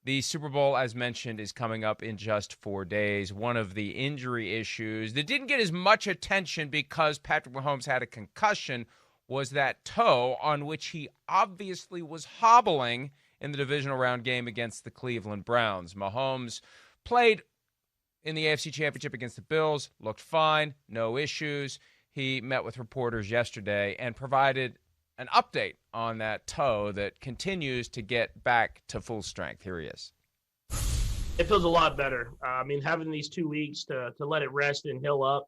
The Super Bowl, as mentioned, is coming up in just 4 days. One of the injury issues that didn't get as much attention because Patrick Mahomes had a concussion was that toe on which he obviously was hobbling in the divisional round game against the Cleveland Browns. Mahomes played in the AFC Championship against the Bills, looked fine, no issues. He met with reporters yesterday and provided an update on that toe that continues to get back to full strength. Here he is. It feels a lot better. Having these 2 weeks to let it rest and heal up,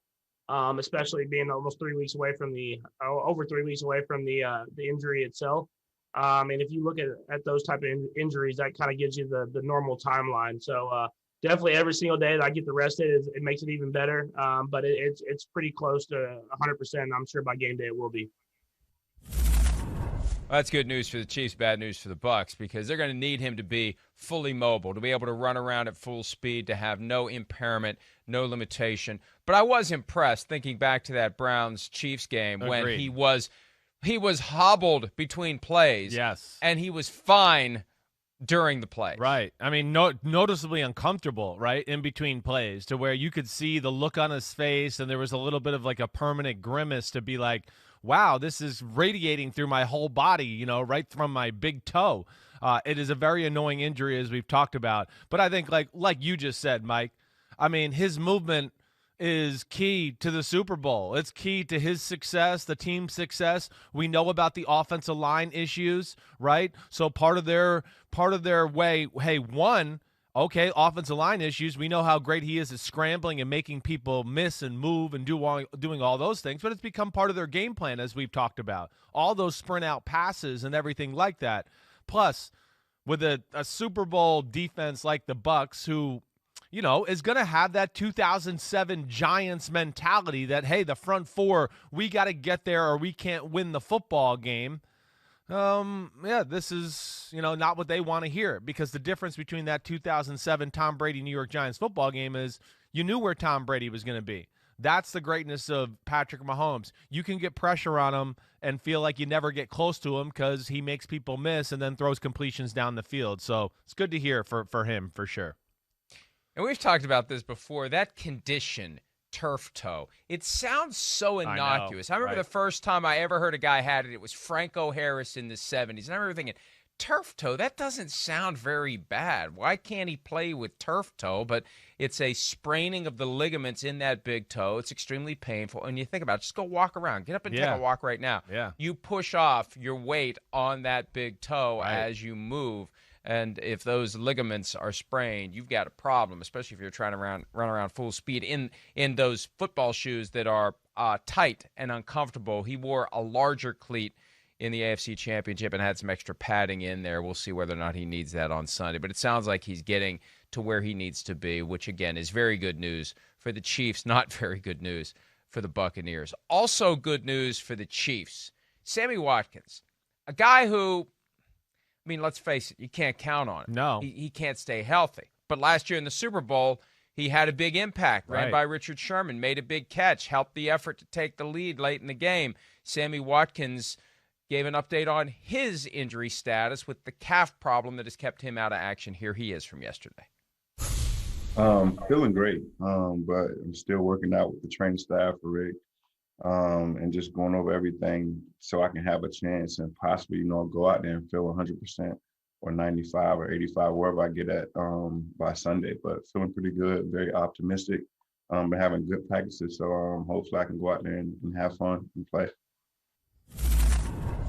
especially being almost 3 weeks away from over 3 weeks away from the injury itself. And if you look at those type of injuries, that kind of gives you the normal timeline. So definitely every single day that I get to rest it makes it even better. But it's pretty close to 100%. I'm sure by game day it will be. Well, that's good news for the Chiefs, bad news for the Bucs, because they're going to need him to be fully mobile, to be able to run around at full speed, to have no impairment, no limitation. But I was impressed thinking back to that Browns-Chiefs game when he was hobbled between plays. Yes. And he was fine during the play. Right. I mean, noticeably uncomfortable, right, in between plays, to where you could see the look on his face and there was a little bit of like a permanent grimace to be like, wow, this is radiating through my whole body, right from my big toe. It is a very annoying injury, as we've talked about. But I think, like you just said, Mike, I mean, his movement is key to the Super Bowl. It's key to his success, the team's success. We know about the offensive line issues, right? So part of their way, hey, one, okay, offensive line issues. We know how great he is at scrambling and making people miss and move and doing all those things, but it's become part of their game plan, as we've talked about. All those sprint out passes and everything like that. Plus, with a Super Bowl defense like the Bucs, who, is going to have that 2007 Giants mentality that, hey, the front four, we got to get there or we can't win the football game. This is, not what they want to hear, because the difference between that 2007 Tom Brady New York Giants football game is you knew where Tom Brady was going to be. That's the greatness of Patrick Mahomes. You can get pressure on him and feel like you never get close to him because he makes people miss and then throws completions down the field. So it's good to hear for him, for sure. And we've talked about this before, that condition, turf toe. It sounds so innocuous. I remember the first time I ever heard a guy had it, it was Franco Harris in the 70s. And I remember thinking, turf toe, that doesn't sound very bad. Why can't he play with turf toe? But it's a spraining of the ligaments in that big toe. It's extremely painful. And you think about it, just go walk around. Get up and take a walk right now. Yeah. You push off your weight on that big toe as you move. And if those ligaments are sprained, you've got a problem, especially if you're trying to run around full speed in those football shoes that are tight and uncomfortable. He wore a larger cleat in the AFC Championship and had some extra padding in there. We'll see whether or not he needs that on Sunday. But it sounds like he's getting to where he needs to be, which, again, is very good news for the Chiefs, not very good news for the Buccaneers. Also good news for the Chiefs. Sammy Watkins, a guy who, let's face it, you can't count on him. No. He can't stay healthy. But last year in the Super Bowl, he had a big impact, ran by Richard Sherman, made a big catch, helped the effort to take the lead late in the game. Sammy Watkins gave an update on his injury status with the calf problem that has kept him out of action. Here he is from yesterday. Feeling great, but I'm still working out with the training staff for Rick, and just going over everything so I can have a chance and possibly, go out there and feel 100% or 95 or 85, wherever I get at by Sunday. But feeling pretty good, very optimistic, been having good practices. So hopefully I can go out there and have fun and play.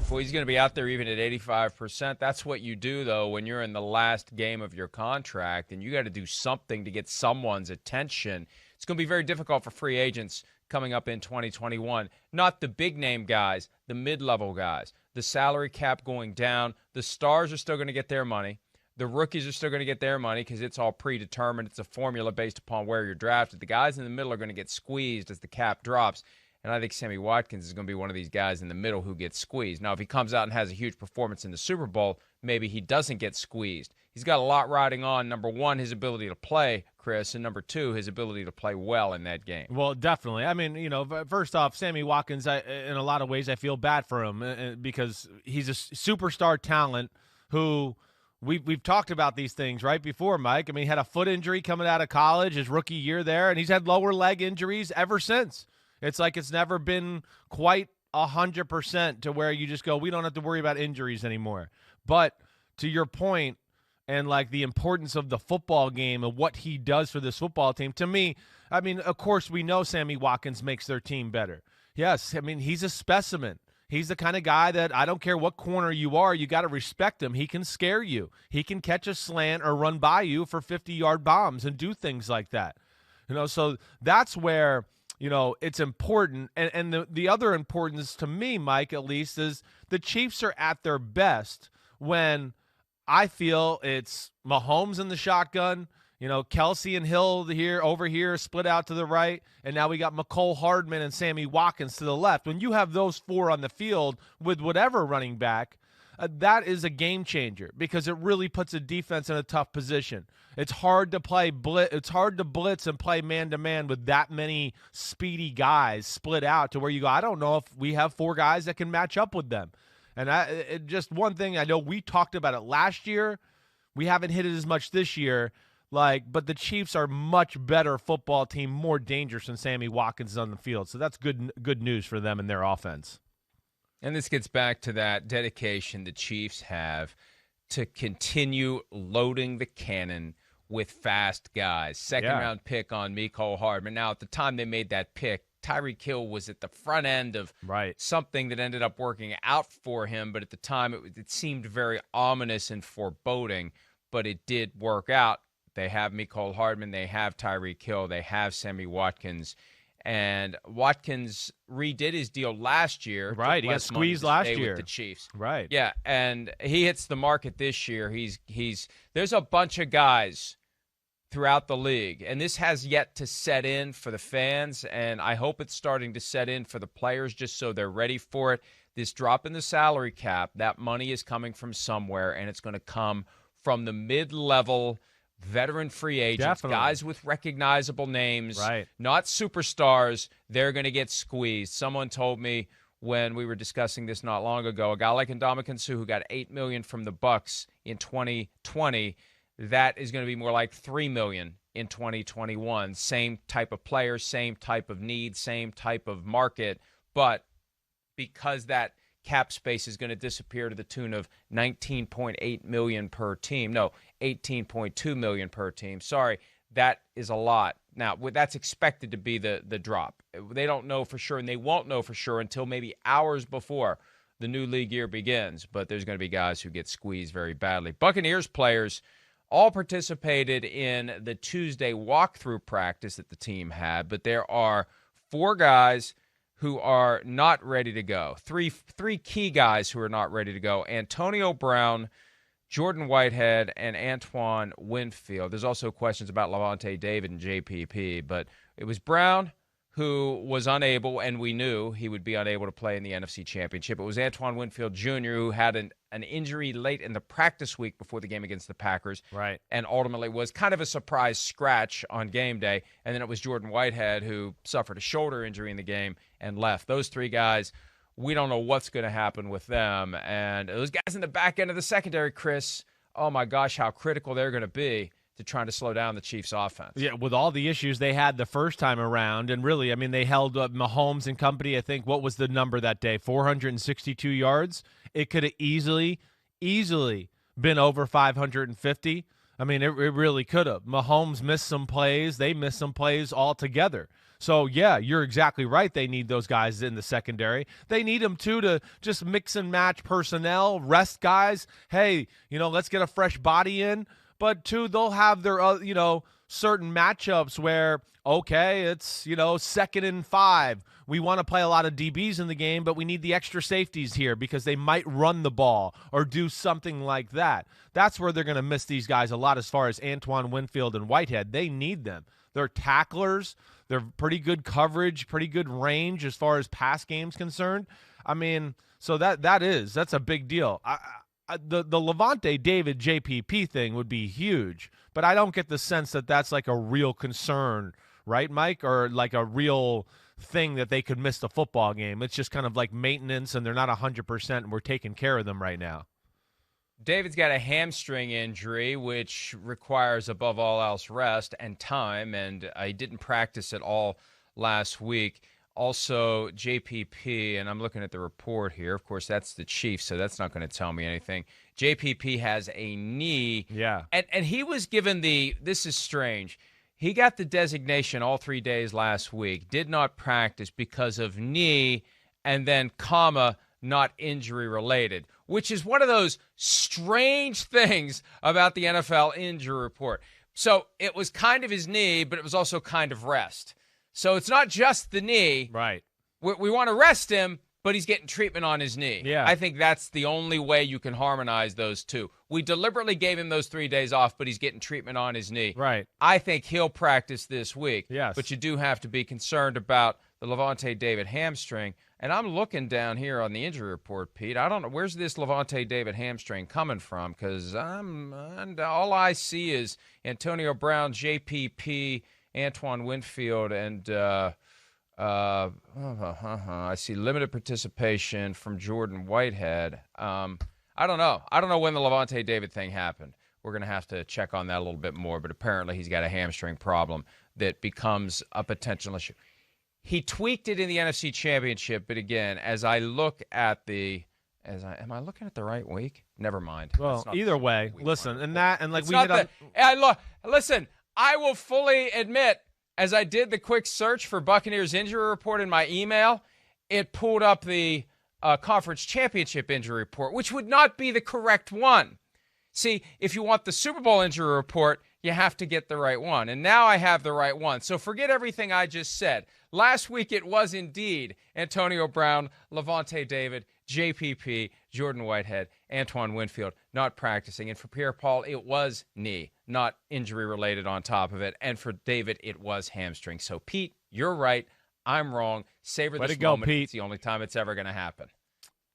Well, he's going to be out there even at 85%. That's what you do, though, when you're in the last game of your contract and you got to do something to get someone's attention. It's going to be very difficult for free agents coming up in 2021. Not the big-name guys, the mid-level guys. The salary cap going down. The stars are still going to get their money. The rookies are still going to get their money because it's all predetermined. It's a formula based upon where you're drafted. The guys in the middle are going to get squeezed as the cap drops. And I think Sammy Watkins is going to be one of these guys in the middle who gets squeezed. Now, if he comes out and has a huge performance in the Super Bowl, maybe he doesn't get squeezed. He's got a lot riding on, number one, his ability to play, Chris, and number two, his ability to play well in that game. Well, definitely. First off, Sammy Watkins, in a lot of ways, I feel bad for him because he's a superstar talent who we've talked about these things right before, Mike. I mean, he had a foot injury coming out of college his rookie year there, and he's had lower leg injuries ever since. It's like it's never been quite 100% to where you just go, we don't have to worry about injuries anymore. But to your point, and like the importance of the football game and what he does for this football team, to me, I mean, of course, we know Sammy Watkins makes their team better. Yes, I mean, he's a specimen. He's the kind of guy that I don't care what corner you are, you got to respect him. He can scare you. He can catch a slant or run by you for 50-yard bombs and do things like that. So that's where, it's important. And the other importance to me, Mike, at least, is the Chiefs are at their best when I feel it's Mahomes in the shotgun, Kelsey and Hill over here split out to the right, and now we got McCole Hardman and Sammy Watkins to the left. When you have those four on the field with whatever running back, that is a game changer because it really puts a defense in a tough position. It's hard to play blitz. It's hard to blitz and play man-to-man with that many speedy guys split out to where you go, I don't know if we have four guys that can match up with them. And just one thing, I know we talked about it last year. We haven't hit it as much this year. But the Chiefs are much better football team, more dangerous when Sammy Watkins is on the field. So that's good news for them and their offense. And this gets back to that dedication the Chiefs have to continue loading the cannon with fast guys. Second-round pick on McCole Hardman. Now, at the time they made that pick, Tyreek Hill was at the front end of something that ended up working out for him. But at the time, it seemed very ominous and foreboding. But it did work out. They have McCole Hardman. They have Tyreek Hill. They have Sammy Watkins. And Watkins redid his deal last year. Right, he got squeezed last year with the Chiefs. Right. Yeah, and he hits the market this year. There's a bunch of guys throughout the league, and this has yet to set in for the fans, and I hope it's starting to set in for the players just so they're ready for it. This drop in the salary cap, that money is coming from somewhere, and it's going to come from the mid-level veteran free agents, guys with recognizable names, not superstars. They're going to get squeezed. Someone told me when we were discussing this not long ago, a guy like Ndamukong Suh who got $8 million from the Bucs in 2020, that is going to be more like $3 million in 2021. Same type of player, same type of need, same type of market, but because that cap space is going to disappear to the tune of $19.8 million per team. No, $18.2 million per team. Sorry, that is a lot. Now, that's expected to be the drop. They don't know for sure, and they won't know for sure until maybe hours before the new league year begins. But there's going to be guys who get squeezed very badly. Buccaneers players all participated in the Tuesday walkthrough practice that the team had, but there are four guys who are not ready to go. Three key guys who are not ready to go. Antonio Brown, Jordan Whitehead, and Antoine Winfield. There's also questions about Lavonte David and JPP, but it was Brown who was unable, and we knew he would be unable to play in the NFC Championship. It was Antoine Winfield Jr. who had an injury late in the practice week before the game against the Packers, and ultimately was kind of a surprise scratch on game day. And then it was Jordan Whitehead who suffered a shoulder injury in the game and left. Those three guys, we don't know what's going to happen with them. And those guys in the back end of the secondary, Chris, oh my gosh, how critical they're going to be to trying to slow down the Chiefs' offense. Yeah, with all the issues they had the first time around, and really, I mean, they held up Mahomes and company, I think, what was the number that day? 462 yards? It could have easily been over 550. I mean, it really could have. Mahomes missed some plays. They missed some plays altogether. So, yeah, you're exactly right. They need those guys in the secondary. They need them, too, to just mix and match personnel, rest guys. Hey, let's get a fresh body in. But, too, they'll have their, certain matchups where, okay, it's, 2nd and 5. We want to play a lot of DBs in the game, but we need the extra safeties here because they might run the ball or do something like that. That's where they're going to miss these guys a lot as far as Antoine Winfield and Whitehead. They need them. They're tacklers. They're pretty good coverage, pretty good range as far as pass game's concerned. I mean, so that's a big deal. The Lavonte David JPP thing would be huge, but I don't get the sense that that's like a real concern, right, Mike? Or like a real thing that they could miss the football game. It's just kind of like maintenance, and they're not 100%, and we're taking care of them right now. David's got a hamstring injury, which requires, above all else, rest and time, and he didn't practice at all last week. Also, JPP, and I'm looking at the report here. Of course, that's the Chiefs, so that's not going to tell me anything. JPP has a knee. Yeah. And he was given this is strange. He got the designation all 3 days last week, did not practice because of knee, and then, not injury related, which is one of those strange things about the NFL injury report. So it was kind of his knee, but it was also kind of rest. So it's not just the knee. Right. We want to rest him, but he's getting treatment on his knee. Yeah. I think that's the only way you can harmonize those two. We deliberately gave him those 3 days off, but he's getting treatment on his knee. Right. I think he'll practice this week. Yes. But you do have to be concerned about the Lavonte David hamstring. And I'm looking down here on the injury report, Pete. I don't know, where's this Lavonte David hamstring coming from? Because all I see is Antonio Brown, JPP, Antoine Winfield, and I see limited participation from Jordan Whitehead. I don't know. I don't know when the Lavonte David thing happened. We're going to have to check on that a little bit more, but apparently he's got a hamstring problem that becomes a potential issue. He tweaked it in the NFC Championship, but again, as I look at am I looking at the right week? Never mind. Well, either way, listen, listen, I will fully admit, as I did the quick search for Buccaneers injury report in my email, it pulled up the conference championship injury report, which would not be the correct one. See, if you want the Super Bowl injury report, you have to get the right one. And now I have the right one. So forget everything I just said. Last week it was indeed Antonio Brown, Lavonte David, JPP, Jordan Whitehead, Antoine Winfield not practicing. And for Pierre-Paul, it was knee, not injury-related on top of it. And for David, it was hamstring. So, Pete, you're right. I'm wrong. Savor this moment. Pete. It's the only time it's ever going to happen.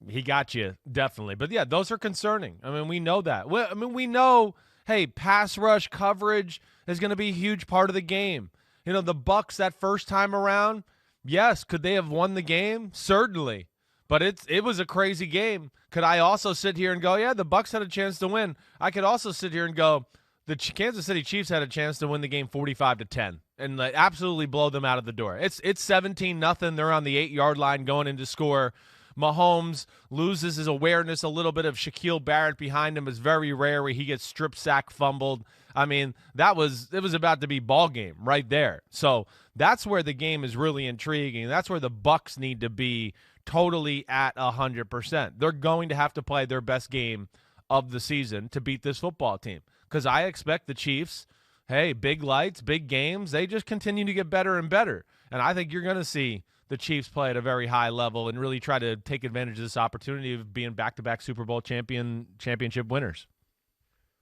He got you, definitely. But, yeah, those are concerning. I mean, we know that. We know, hey, pass rush coverage is going to be a huge part of the game. You know, the Bucs that first time around, yes, could they have won the game? Certainly. But it was a crazy game. Could I also sit here and go, yeah, the Bucs had a chance to win? I could also sit here and go, the Kansas City Chiefs had a chance to win the game 45-10 and absolutely blow them out of the door. It's 17-0. They're on the 8-yard line going in to score. Mahomes loses his awareness. A little bit of Shaquille Barrett behind him is very rare where he gets strip sack fumbled. I mean, it was about to be ball game right there. So that's where the game is really intriguing. That's where the Bucs need to be totally at 100%. They're going to have to play their best game of the season to beat this football team because I expect the Chiefs, hey, big lights, big games, they just continue to get better and better. And I think you're going to see the Chiefs play at a very high level and really try to take advantage of this opportunity of being back-to-back Super Bowl championship winners.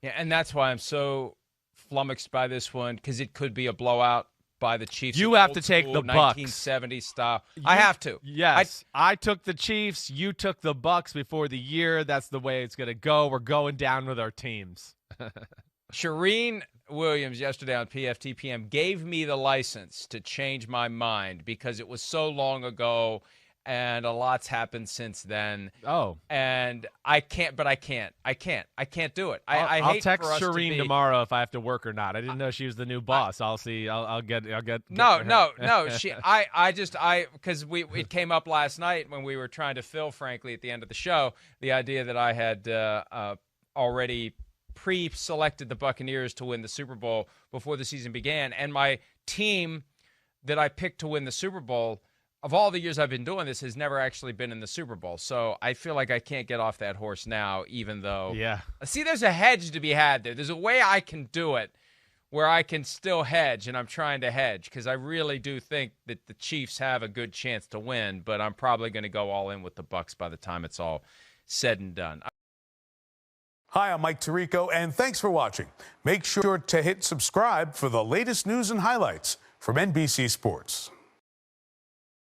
Yeah, and that's why I'm so flummoxed by this one because it could be a blowout by the Chiefs. You have to take the Bucs. 1970 style. I have to. Yes. I took the Chiefs. You took the Bucs before the year. That's the way it's going to go. We're going down with our teams. Shireen Williams yesterday on PFTPM gave me the license to change my mind because it was so long ago and a lot's happened since then. Oh. And I can't do it. I'll text Shireen tomorrow if I have to work or not. I didn't know she was the new boss. I'll see. I'll get. No. She. Because it came up last night when we were trying to fill, frankly, at the end of the show, the idea that I had already pre-selected the Buccaneers to win the Super Bowl before the season began, and my team that I picked to win the Super Bowl, of all the years I've been doing this, has never actually been in the Super Bowl. So I feel like I can't get off that horse now, even though. Yeah. See, there's a hedge to be had there. There's a way I can do it where I can still hedge, and I'm trying to hedge because I really do think that the Chiefs have a good chance to win, but I'm probably going to go all in with the Bucs by the time it's all said and done. Hi, I'm Mike Tirico, and thanks for watching. Make sure to hit subscribe for the latest news and highlights from NBC Sports.